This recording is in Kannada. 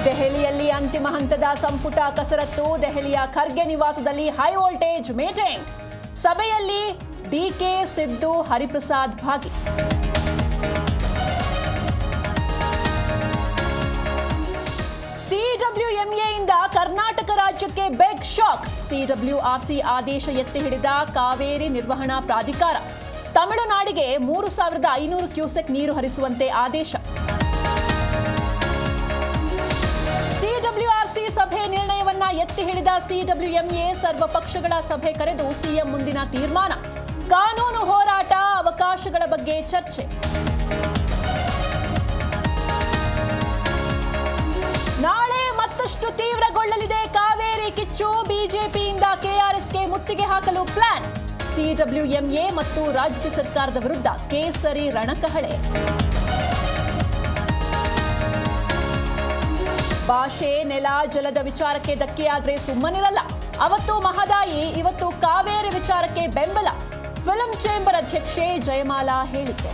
ದೆಹಲಿಯಲ್ಲಿ ಅಂತಿಮ ಹಂತದ ಸಂಪುಟ ಕಸರತ್ತು. ದೆಹಲಿಯ ಖರ್ಗೆ ನಿವಾಸದಲ್ಲಿ ಹೈ ವೋಲ್ಟೇಜ್ ಮೀಟಿಂಗ್. ಸಭೆಯಲ್ಲಿ ಡಿಕೆ, ಸಿದ್ದು, ಹರಿಪ್ರಸಾದ್ ಭಾಗಿ. ಸಿಡಬ್ಲ್ಯೂಎಂಎಯಿಂದ ಕರ್ನಾಟಕ ರಾಜ್ಯಕ್ಕೆ ಬಿಗ್ ಶಾಕ್. ಸಿಡಬ್ಲ್ಯೂಆರ್ಸಿ ಆದೇಶ ಎತ್ತಿ ಹಿಡಿದ ಕಾವೇರಿ ನಿರ್ವಹಣಾ ಪ್ರಾಧಿಕಾರ. ತಮಿಳುನಾಡಿಗೆ 3500 ಕ್ಯೂಸೆಕ್ ನೀರು ಹರಿಸುವಂತೆ ಆದೇಶ. ಸಿಡಬ್ಲ್ಯೂಆರ್ಸಿ ಸಭೆ ನಿರ್ಣಯವನ್ನ ಎತ್ತಿ ಹಿಡಿದ ಸಿಡಬ್ಲ್ಯೂಎಂಎ ಸರ್ವಪಕ್ಷಗಳ ಸಭೆ ಕರೆದು ಸಿಎಂ ಮುಂದಿನ ತೀರ್ಮಾನ. ಕಾನೂನು ಹೋರಾಟ, ಅವಕಾಶಗಳ ಬಗ್ಗೆ ಚರ್ಚೆ. ನಾಳೆ ಮತ್ತಷ್ಟು ತೀವ್ರಗೊಳ್ಳಲಿದೆ ಕಾವೇರಿ ಕಿಚ್ಚು. ಬಿಜೆಪಿಯಿಂದ ಕೆಆರ್ಎಸ್ಗೆ ಮುತ್ತಿಗೆ ಹಾಕಲು ಪ್ಲಾನ್. ಸಿಡಬ್ಲ್ಯೂಎಂಎ ಮತ್ತು ರಾಜ್ಯ ಸರ್ಕಾರದ ವಿರುದ್ಧ ಕೇಸರಿ ರಣಕಹಳೆ. ಭಾಷೆ, ನೆಲ, ಜಲದ ವಿಚಾರಕ್ಕೆ ಧಕ್ಕೆಯಾದ್ರೆ ಸುಮ್ಮನಿರಲ್ಲ. ಅವತ್ತು ಮಹದಾಯಿ, ಇವತ್ತು ಕಾವೇರಿ ವಿಚಾರಕ್ಕೆ ಬೆಂಬಲ. ಫಿಲ್ಮ್ ಚೇಂಬರ್ ಅಧ್ಯಕ್ಷೆ ಜಯಮಾಲಾ ಹೇಳಿಕೆ.